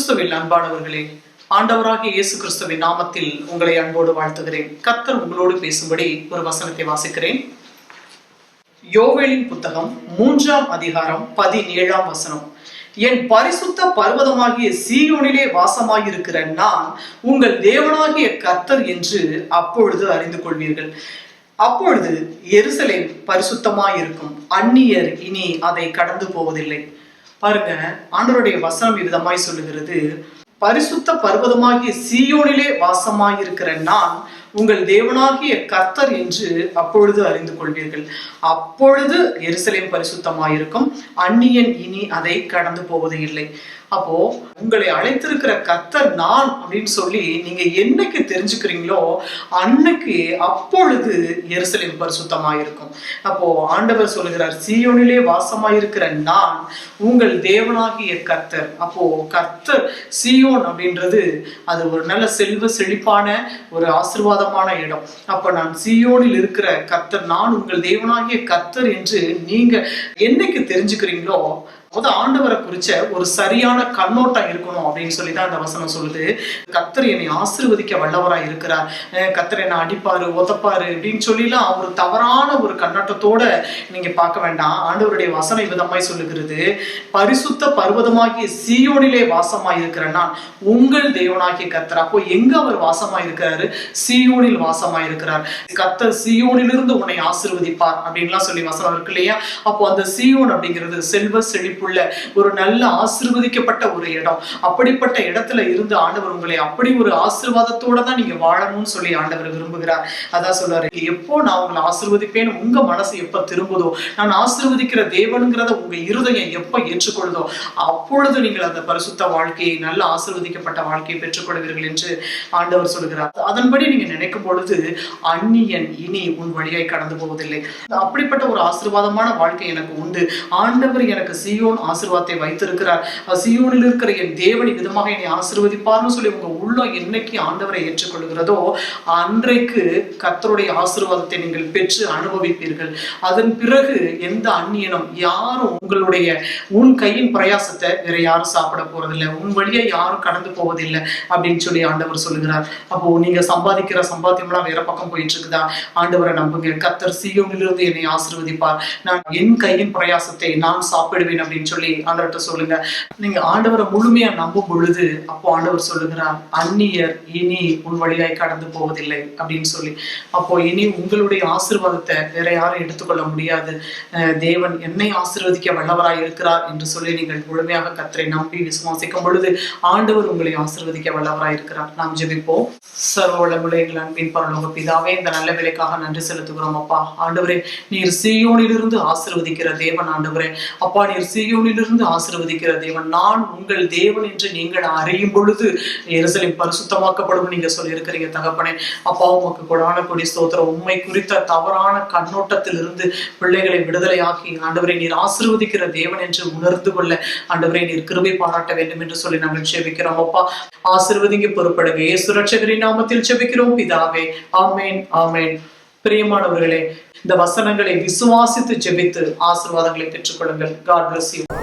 கிறிஸ்துவில் அன்பானவர்களே, ஆண்டவராகிய இயேசு கிறிஸ்துவின் நாமத்தில் உங்களை அன்போடு வாழ்த்துகிறேன். கர்த்தர் உங்களோடு பேசும்படி ஒரு வசனத்தை வாசிக்கிறேன். யோவேலின் புத்தகம் 3ஆம் அதிகாரம் 17ஆம் வசனம். என் பரிசுத்த பர்வதமாகிய சீயோனிலே வாசமாயிருக்கிற நான் உங்கள் தேவனாகிய கர்த்தர் என்று அப்பொழுது அறிந்து கொள்வீர்கள். அப்பொழுது எருசலேம் பரிசுத்தமாயிருக்கும், அந்நியர் இனி அதை கடந்து போவதில்லை. பாருங்க, ஆண்டவருடைய வசனம் விதமாய் சொல்லுகிறது, பரிசுத்த பர்வதமாகிய சீயோனிலே வாசமாயிருக்கிற நான் உங்கள் தேவனாகிய கர்த்தர் என்று அப்பொழுது அறிந்து கொள்வீர்கள். அப்பொழுது எருசலேம் பரிசுத்தமாயிருக்கும், அந்நியன் இனி அதை கடந்து போவது இல்லை. அப்போ உங்களை அழைத்திருக்கிற கர்த்தர் நான் அப்படின்னு சொல்லி நீங்க என்னைக்கு தெரிஞ்சுக்கிறீங்களோ அன்னைக்கு அப்பொழுது எருசலேம் பரிசுத்தமாயிருக்கும். அப்போ ஆண்டவர் சொல்லுகிறார், சீயோனிலே வாசமாயிருக்கிற நான் உங்கள் தேவனாகிய கர்த்தர். அப்போ கர்த்தர் சீயோன் அப்படின்றது அது ஒரு நல்ல செல்வ செழிப்பான ஒரு ஆசீர்வாதமான இடம். அப்ப நான் சீயோனில் இருக்கிற கர்த்தர், நான் உங்கள் தேவனாகிய கர்த்தர் என்று நீங்க என்னைக்கு தெரிஞ்சுக்கிறீங்களோ ஆண்டவரை குறிச்ச ஒரு சரியான கண்ணோட்டம் இருக்கணும் அப்படின்னு சொல்லிதான் அந்த வசனம் சொல்லுது. கர்த்தர் என்னை ஆசீர்வதிக்க வல்லவராய் இருக்கிறார், கர்த்தர் என்னை அடிப்பாரு உதப்பாரு அப்படின்னு சொல்லிலாம் ஒரு தவறான ஒரு கண்ணோட்டத்தோட நீங்க பார்க்க வேண்டாம். ஆண்டவருடைய வசனம் விதமாய் சொல்லுகிறது, பரிசுத்த பர்வதமாகிய சீயோனிலே வாசமாய் இருக்கிற நான் உங்கள் தேவனாகிய கர்த்தர். அப்போ எங்க அவர் வாசமாய் இருக்கிறாரு? சீயோனில் வாசமாய் இருக்கிறார். கர்த்தர் சீயோனிலிருந்து உன்னை ஆசீர்வதிப்பார் அப்படின்லாம் சொல்லி வசனம் இருக்கு இல்லையா? அப்போ அந்த சீயோன் அப்படிங்கிறது செல்வ செழிப்பு ஒரு நல்ல ஆசீர்வதிக்கப்பட்ட ஒரு இடம். அப்படிப்பட்ட இடத்துல இருந்து ஆண்டவர் உங்களை அப்படி ஒரு ஆசீர்வாதத்தோட தான் நீங்க வாழணும்னு சொல்லி ஆண்டவர் விரும்புகிறார். அதான் சொல்றாரு, எப்போ நான் உங்களை ஆசீர்வதிப்பேன், உங்க மனசு எப்ப திரும்புதோ, நான் ஆசீர்வதிக்கிற தேவனுங்கிறத உங்க இருதயம் எப்ப ஏற்றுக்கொள்ளுதோ அப்பொழுது நீங்கள் அந்த பரிசுத்த வாழ்க்கையை, நல்ல ஆசீர்வதிக்கப்பட்ட வாழ்க்கையை பெற்றுக்கொள்வீர்கள் என்று ஆண்டவர் சொல்கிறார். அதன்படி நீங்க நினைக்கும் பொழுது அந்நியன் இனி உன் வழியாய் கடந்து போவதில்லை. அப்படிப்பட்ட ஒரு ஆசீர்வாதமான வாழ்க்கை எனக்கு உண்டு. ஆண்டவர் எனக்கு சீயோன் ஆசீர்வாதத்தை வைத்திருக்கிறார். சீயோனில் இருக்கிற என் தேவனி விதமாக என்னை ஆசீர்வதிப்பார்னு சொல்லி உங்க உள்ளம் என்னைக்கு ஆண்டவரை ஏற்றுக்கொள்கிறதோ அன்றைக்கு கர்த்தருடைய ஆசீர்வாதத்தை நீங்கள் பெற்று அனுபவிப்பீர்கள். அதன் பிறகு எந்த அந்நியனும் யாரும் உங்களுடைய உன் கையின் பிரயாசத்தை வேற யாரும் சாப்பிட போறதில்லை, உன் வழியை யாரும் கடந்து போவதில்லை அப்படின்னு சொல்லி ஆண்டவர் சொல்லுகிறார். அப்போ நீங்க சம்பாதிக்கிற சம்பாத்தியம்லாம் வேற பக்கம் போயிட்டு இருக்குதா? ஆண்டவரை நம்புங்க, கர்த்தர் சீயோனிலிருந்து என்னை ஆசீர்வதிப்பார், நான் என் கையின் பிரயாசத்தை நான் சாப்பிடுவேன் அப்படின்னு சொல்லி ஆண்டவர்கிட்ட சொல்லுங்க. நீங்க ஆண்டவரை முழுமையா நம்பும் பொழுது அப்போ ஆண்டவர் சொல்லுகிறார், அந்நியர் இனி உன் வழியாய் கடந்து போவதில்லை அப்படின்னு சொல்லி. அப்போ இனி உங்களுடைய ஆசீர்வாதத்தை வேற யாரும் எடுத்துக்கொள்ள முடியாது. தேவன் என்னை ஆசீர்வதிக்க வல்லவராய் இருக்கிறார் என்று சொல்லி நீங்கள் முழுமையாக கர்த்தரை நம்பி விசுவாசிக்கும் பொழுது ஆண்டவர் உங்களை ஆசீர்வதிக்க வல்லவராய் இருக்கிறார். நாம் ஜெபிப்போம். சர்வ வல்லமையுள்ள எங்கள் அன்பின் பரலோக பிதாவே, இந்த நல்ல வேலைக்காக நன்றி செலுத்துகிறோம். அப்பா ஆண்டவரே, நீர் சீயோனிலிருந்து ஆசீர்வதிக்கிற தேவன். ஆண்டவரே அப்பா, நீர் சீயோனிலிருந்து ஆசீர்வதிக்கிற தேவன். நான் உங்கள் தேவன் என்று நீங்கள் அறியும் பொழுது எருசலேம் பரிசுத்தமாக்கப்படும் நீங்க சொல்லி இருக்கிறீங்க தகப்பனே. அப்பா, உமக்கு கொடான கொடி ஸ்தோத்திரம். உண்மை குறித்த தவறான கண்ணோட்டத்தில் இருந்து பிள்ளைகளை விடுதலையாக்கி ஆண்டவரை நீர் ஆசீர்வதிக்கிற தேவன் என்று உணர்ந்து கொள்ள ஆண்டவரை நீர் கிருபை பாராட்ட வேண்டும் என்று சொல்லி நாங்கள் ஜெபிக்கிறோம். அப்பா, ஆசீர்வதிங்க, பொறுப்படுங்க. இயேசு ரட்சகரின் நாமத்தில் ஜெபிக்கிறோம் பிதாவே, ஆமென் ஆமென். பிரியமானவர்களே, இந்த வசனங்களை விசுவாசித்து ஜெபித்து ஆசீர்வாதங்களை பெற்றுக்கொள்ளுங்கள். God bless you.